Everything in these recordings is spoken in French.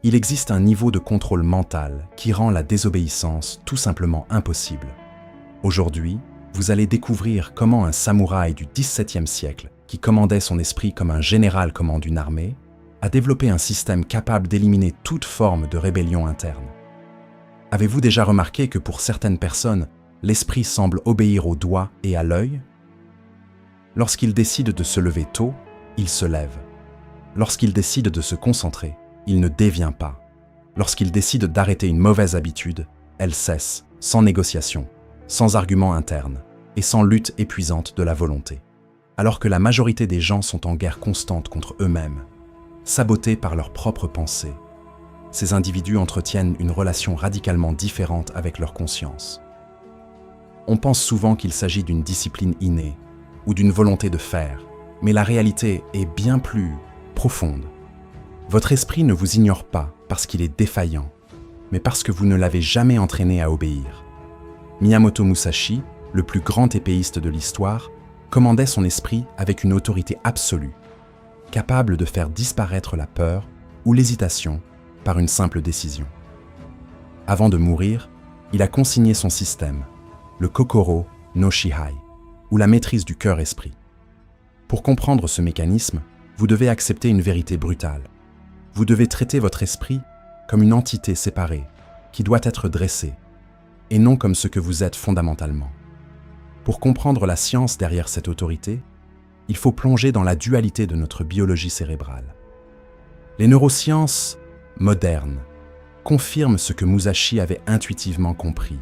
Il existe un niveau de contrôle mental qui rend la désobéissance tout simplement impossible. Aujourd'hui, vous allez découvrir comment un samouraï du XVIIe siècle, qui commandait son esprit comme un général commande une armée, a développé un système capable d'éliminer toute forme de rébellion interne. Avez-vous déjà remarqué que pour certaines personnes, l'esprit semble obéir au doigt et à l'œil? Lorsqu'il décide de se lever tôt, il se lève. Lorsqu'il décide de se concentrer, il ne dévient pas. Lorsqu'il décide d'arrêter une mauvaise habitude, elle cesse, sans négociation, sans argument interne et sans lutte épuisante de la volonté. Alors que la majorité des gens sont en guerre constante contre eux-mêmes, sabotés par leurs propres pensées, ces individus entretiennent une relation radicalement différente avec leur conscience. On pense souvent qu'il s'agit d'une discipline innée ou d'une volonté de faire, mais la réalité est bien plus profonde. Votre esprit ne vous ignore pas parce qu'il est défaillant, mais parce que vous ne l'avez jamais entraîné à obéir. Miyamoto Musashi, le plus grand épéiste de l'histoire, commandait son esprit avec une autorité absolue, capable de faire disparaître la peur ou l'hésitation par une simple décision. Avant de mourir, il a consigné son système, le Kokoro no Shihai, ou la maîtrise du cœur-esprit. Pour comprendre ce mécanisme, vous devez accepter une vérité brutale. Vous devez traiter votre esprit comme une entité séparée, qui doit être dressée, et non comme ce que vous êtes fondamentalement. Pour comprendre la science derrière cette autorité, il faut plonger dans la dualité de notre biologie cérébrale. Les neurosciences modernes confirment ce que Musashi avait intuitivement compris.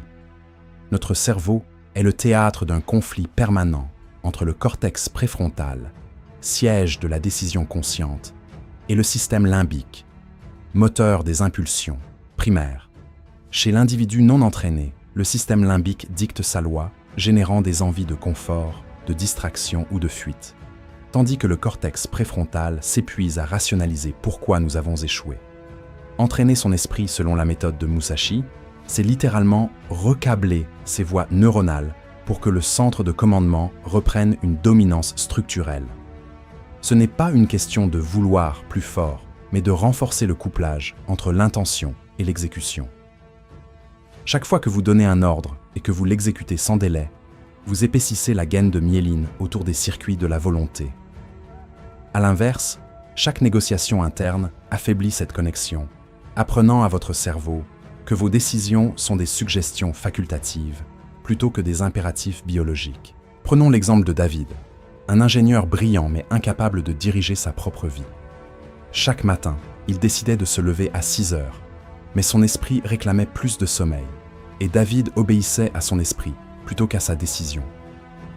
Notre cerveau est le théâtre d'un conflit permanent entre le cortex préfrontal, siège de la décision consciente, et le système limbique, moteur des impulsions primaires. Chez l'individu non entraîné, le système limbique dicte sa loi, générant des envies de confort, de distraction ou de fuite, tandis que le cortex préfrontal s'épuise à rationaliser pourquoi nous avons échoué. Entraîner son esprit selon la méthode de Musashi, c'est littéralement recabler ses voies neuronales pour que le centre de commandement reprenne une dominance structurelle. Ce n'est pas une question de vouloir plus fort, mais de renforcer le couplage entre l'intention et l'exécution. Chaque fois que vous donnez un ordre et que vous l'exécutez sans délai, vous épaississez la gaine de myéline autour des circuits de la volonté. À l'inverse, chaque négociation interne affaiblit cette connexion, apprenant à votre cerveau que vos décisions sont des suggestions facultatives plutôt que des impératifs biologiques. Prenons l'exemple de David, un ingénieur brillant mais incapable de diriger sa propre vie. Chaque matin, il décidait de se lever à 6 heures, mais son esprit réclamait plus de sommeil, et David obéissait à son esprit plutôt qu'à sa décision.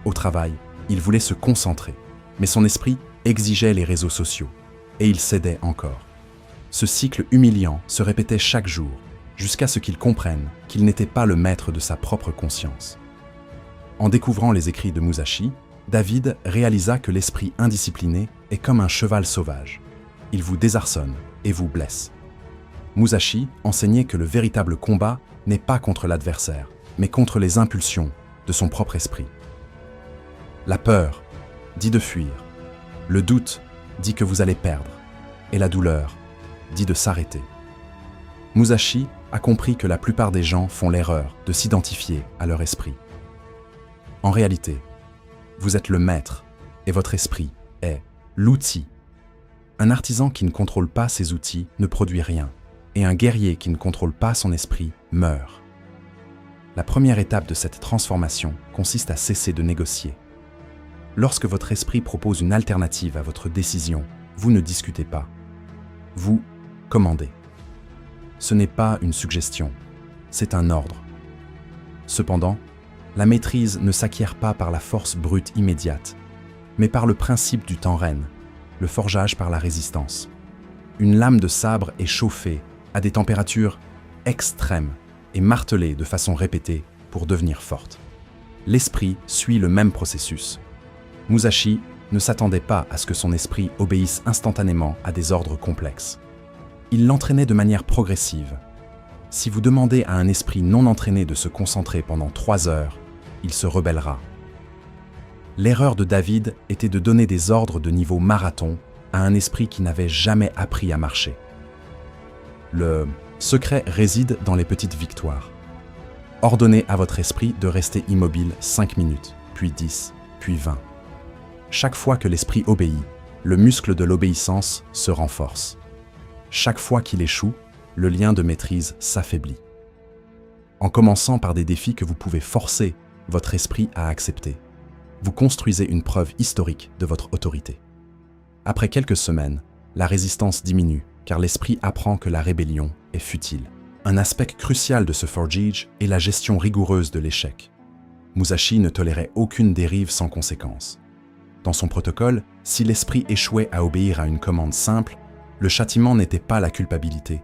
Au travail, il voulait se concentrer, mais son esprit exigeait les réseaux sociaux, et il cédait encore. Ce cycle humiliant se répétait chaque jour, jusqu'à ce qu'il comprenne qu'il n'était pas le maître de sa propre conscience. En découvrant les écrits de Musashi, David réalisa que l'esprit indiscipliné est comme un cheval sauvage. Il vous désarçonne et vous blesse. Musashi enseignait que le véritable combat n'est pas contre l'adversaire, mais contre les impulsions de son propre esprit. La peur dit de fuir, le doute dit que vous allez perdre, et la douleur dit de s'arrêter. Musashi a compris que la plupart des gens font l'erreur de s'identifier à leur esprit. En réalité, vous êtes le maître et votre esprit est l'outil. Un artisan qui ne contrôle pas ses outils ne produit rien, et un guerrier qui ne contrôle pas son esprit meurt. La première étape de cette transformation consiste à cesser de négocier. Lorsque votre esprit propose une alternative à votre décision, vous ne discutez pas. Vous commandez. Ce n'est pas une suggestion, c'est un ordre. Cependant, la maîtrise ne s'acquiert pas par la force brute immédiate, mais par le principe du temps reine, le forgeage par la résistance. Une lame de sabre est chauffée à des températures extrêmes et martelée de façon répétée pour devenir forte. L'esprit suit le même processus. Musashi ne s'attendait pas à ce que son esprit obéisse instantanément à des ordres complexes. Il l'entraînait de manière progressive. Si vous demandez à un esprit non entraîné de se concentrer pendant 3 heures, il se rebellera. L'erreur de David était de donner des ordres de niveau marathon à un esprit qui n'avait jamais appris à marcher. Le secret réside dans les petites victoires. Ordonnez à votre esprit de rester immobile 5 minutes, puis 10, puis 20. Chaque fois que l'esprit obéit, le muscle de l'obéissance se renforce. Chaque fois qu'il échoue, le lien de maîtrise s'affaiblit. En commençant par des défis que vous pouvez forcer votre esprit à accepter, vous construisez une preuve historique de votre autorité. Après quelques semaines, la résistance diminue car l'esprit apprend que la rébellion est futile. Un aspect crucial de ce Forge est la gestion rigoureuse de l'échec. Musashi ne tolérait aucune dérive sans conséquence. Dans son protocole, si l'esprit échouait à obéir à une commande simple, le châtiment n'était pas la culpabilité,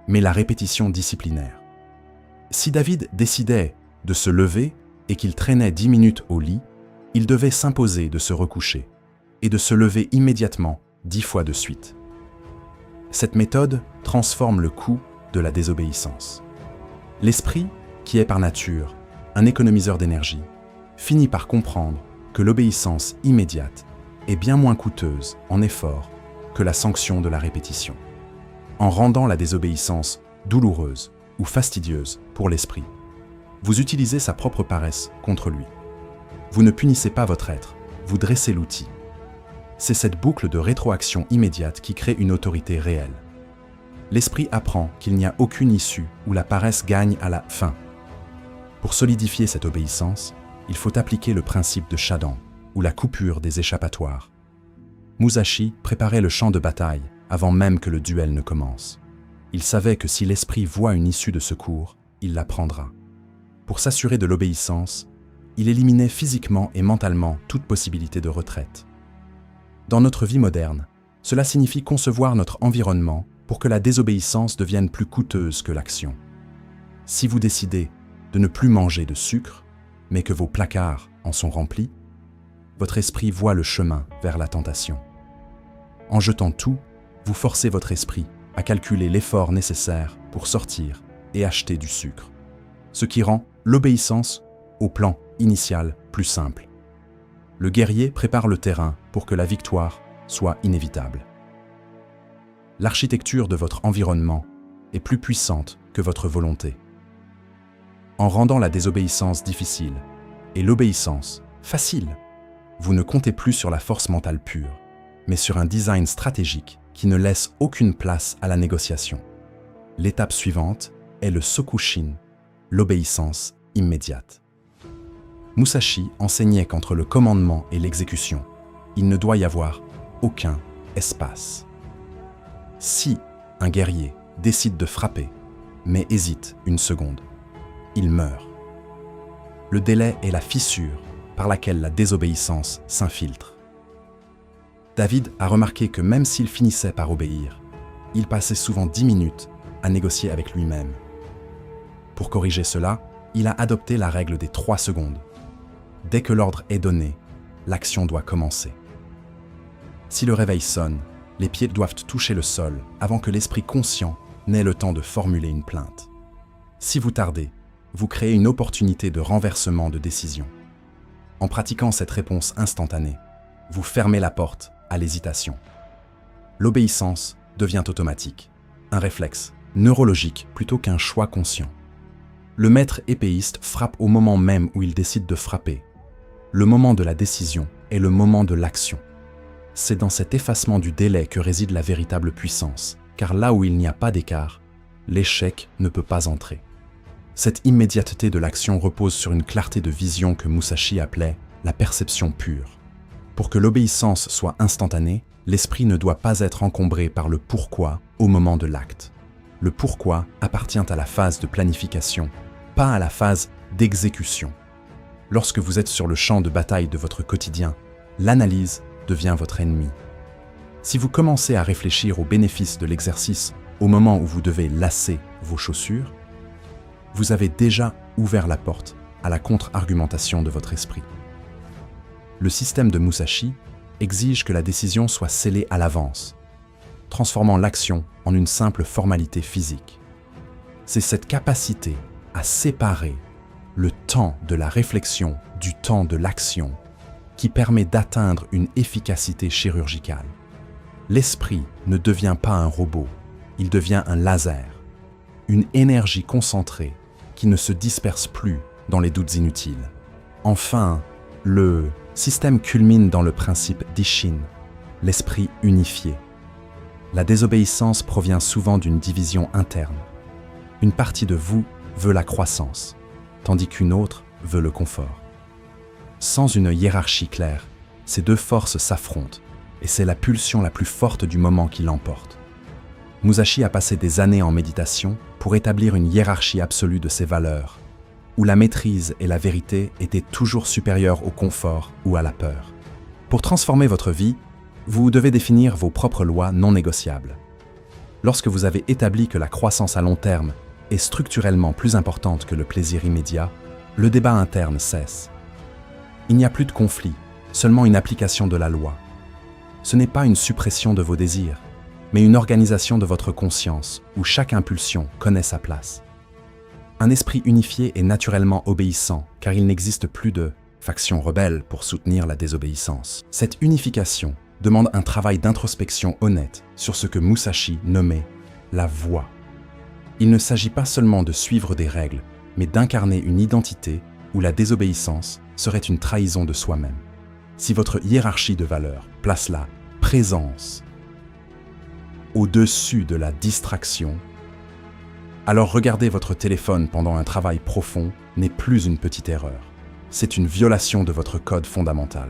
mais la répétition disciplinaire. Si David décidait de se lever et qu'il traînait 10 minutes au lit, il devait s'imposer de se recoucher et de se lever immédiatement 10 fois de suite. Cette méthode transforme le coût de la désobéissance. L'esprit, qui est par nature un économiseur d'énergie, finit par comprendre que l'obéissance immédiate est bien moins coûteuse en effort que la sanction de la répétition. En rendant la désobéissance douloureuse ou fastidieuse pour l'esprit, vous utilisez sa propre paresse contre lui. Vous ne punissez pas votre être, vous dressez l'outil. C'est cette boucle de rétroaction immédiate qui crée une autorité réelle. L'esprit apprend qu'il n'y a aucune issue où la paresse gagne à la fin. Pour solidifier cette obéissance, il faut appliquer le principe de Shadan, ou la coupure des échappatoires. Musashi préparait le champ de bataille avant même que le duel ne commence. Il savait que si l'esprit voit une issue de secours, il la prendra. Pour s'assurer de l'obéissance, il éliminait physiquement et mentalement toute possibilité de retraite. Dans notre vie moderne, cela signifie concevoir notre environnement pour que la désobéissance devienne plus coûteuse que l'action. Si vous décidez de ne plus manger de sucre, mais que vos placards en sont remplis, votre esprit voit le chemin vers la tentation. En jetant tout, vous forcez votre esprit à calculer l'effort nécessaire pour sortir et acheter du sucre, ce qui rend l'obéissance au plan initial plus simple. Le guerrier prépare le terrain pour que la victoire soit inévitable. L'architecture de votre environnement est plus puissante que votre volonté. En rendant la désobéissance difficile et l'obéissance facile, vous ne comptez plus sur la force mentale pure, mais sur un design stratégique qui ne laisse aucune place à la négociation. L'étape suivante est le Sokushin, l'obéissance immédiate. Musashi enseignait qu'entre le commandement et l'exécution, il ne doit y avoir aucun espace. Si un guerrier décide de frapper, mais hésite une seconde, il meurt. Le délai est la fissure par laquelle la désobéissance s'infiltre. David a remarqué que même s'il finissait par obéir, il passait souvent 10 minutes à négocier avec lui-même. Pour corriger cela, il a adopté la règle des 3 secondes. Dès que l'ordre est donné, l'action doit commencer. Si le réveil sonne, les pieds doivent toucher le sol avant que l'esprit conscient n'ait le temps de formuler une plainte. Si vous tardez, vous créez une opportunité de renversement de décision. En pratiquant cette réponse instantanée, vous fermez la porte à l'hésitation. L'obéissance devient automatique, un réflexe neurologique plutôt qu'un choix conscient. Le maître épéiste frappe au moment même où il décide de frapper. Le moment de la décision est le moment de l'action. C'est dans cet effacement du délai que réside la véritable puissance, car là où il n'y a pas d'écart, l'échec ne peut pas entrer. Cette immédiateté de l'action repose sur une clarté de vision que Musashi appelait la perception pure. Pour que l'obéissance soit instantanée, l'esprit ne doit pas être encombré par le pourquoi au moment de l'acte. Le pourquoi appartient à la phase de planification, pas à la phase d'exécution. Lorsque vous êtes sur le champ de bataille de votre quotidien, l'analyse devient votre ennemi. Si vous commencez à réfléchir aux bénéfices de l'exercice au moment où vous devez lasser vos chaussures, vous avez déjà ouvert la porte à la contre-argumentation de votre esprit. Le système de Musashi exige que la décision soit scellée à l'avance, transformant l'action en une simple formalité physique. C'est cette capacité à séparer le temps de la réflexion du temps de l'action qui permet d'atteindre une efficacité chirurgicale. L'esprit ne devient pas un robot, il devient un laser, une énergie concentrée qui ne se disperse plus dans les doutes inutiles. Enfin, le système culmine dans le principe d'Ishin, l'esprit unifié. La désobéissance provient souvent d'une division interne. Une partie de vous veut la croissance, tandis qu'une autre veut le confort. Sans une hiérarchie claire, ces deux forces s'affrontent, et c'est la pulsion la plus forte du moment qui l'emporte. Musashi a passé des années en méditation pour établir une hiérarchie absolue de ses valeurs, où la maîtrise et la vérité étaient toujours supérieures au confort ou à la peur. Pour transformer votre vie, vous devez définir vos propres lois non négociables. Lorsque vous avez établi que la croissance à long terme est structurellement plus importante que le plaisir immédiat, le débat interne cesse. Il n'y a plus de conflit, seulement une application de la loi. Ce n'est pas une suppression de vos désirs, mais une organisation de votre conscience où chaque impulsion connaît sa place. Un esprit unifié est naturellement obéissant car il n'existe plus de faction rebelle pour soutenir la désobéissance. Cette unification demande un travail d'introspection honnête sur ce que Musashi nommait la voie. Il ne s'agit pas seulement de suivre des règles, mais d'incarner une identité où la désobéissance serait une trahison de soi-même. Si votre hiérarchie de valeurs place la présence au-dessus de la distraction, alors regarder votre téléphone pendant un travail profond n'est plus une petite erreur. C'est une violation de votre code fondamental.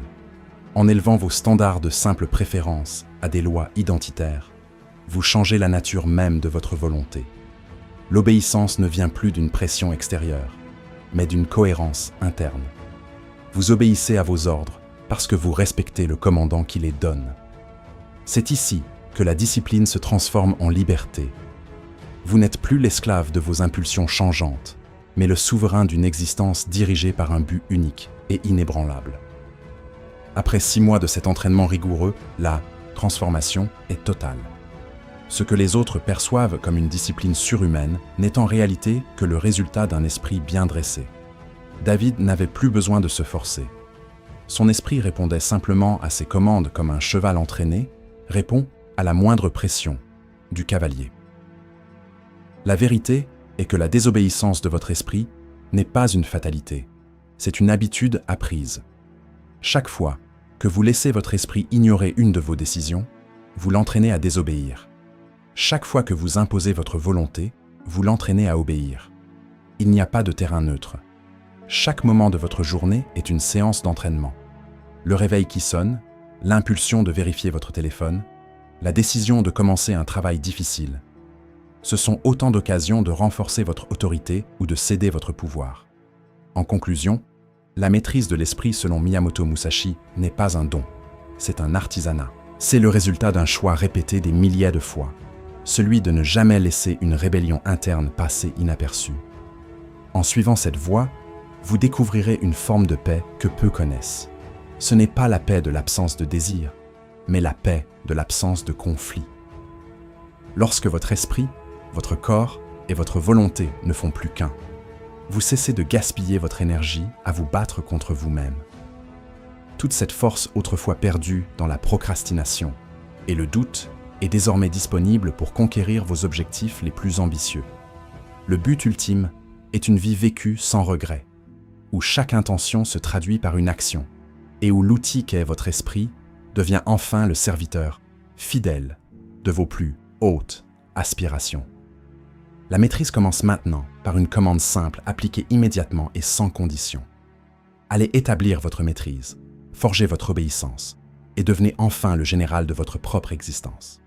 En élevant vos standards de simple préférence à des lois identitaires, vous changez la nature même de votre volonté. L'obéissance ne vient plus d'une pression extérieure, mais d'une cohérence interne. Vous obéissez à vos ordres parce que vous respectez le commandant qui les donne. C'est ici que la discipline se transforme en liberté. Vous n'êtes plus l'esclave de vos impulsions changeantes, mais le souverain d'une existence dirigée par un but unique et inébranlable. Après 6 mois de cet entraînement rigoureux, la transformation est totale. Ce que les autres perçoivent comme une discipline surhumaine n'est en réalité que le résultat d'un esprit bien dressé. David n'avait plus besoin de se forcer. Son esprit répondait simplement à ses commandes comme un cheval entraîné répond à la moindre pression du cavalier. La vérité est que la désobéissance de votre esprit n'est pas une fatalité, c'est une habitude apprise. Chaque fois que vous laissez votre esprit ignorer une de vos décisions, vous l'entraînez à désobéir. Chaque fois que vous imposez votre volonté, vous l'entraînez à obéir. Il n'y a pas de terrain neutre. Chaque moment de votre journée est une séance d'entraînement. Le réveil qui sonne, l'impulsion de vérifier votre téléphone, la décision de commencer un travail difficile. Ce sont autant d'occasions de renforcer votre autorité ou de céder votre pouvoir. En conclusion, la maîtrise de l'esprit selon Miyamoto Musashi n'est pas un don, c'est un artisanat. C'est le résultat d'un choix répété des milliers de fois, celui de ne jamais laisser une rébellion interne passer inaperçue. En suivant cette voie, vous découvrirez une forme de paix que peu connaissent. Ce n'est pas la paix de l'absence de désir, mais la paix de l'absence de conflit. Lorsque votre esprit, votre corps et votre volonté ne font plus qu'un, vous cessez de gaspiller votre énergie à vous battre contre vous-même. Toute cette force autrefois perdue dans la procrastination et le doute est désormais disponible pour conquérir vos objectifs les plus ambitieux. Le but ultime est une vie vécue sans regret, où chaque intention se traduit par une action et où l'outil qu'est votre esprit devient enfin le serviteur fidèle de vos plus hautes aspirations. La maîtrise commence maintenant par une commande simple appliquée immédiatement et sans condition. Allez établir votre maîtrise, forgez votre obéissance et devenez enfin le général de votre propre existence.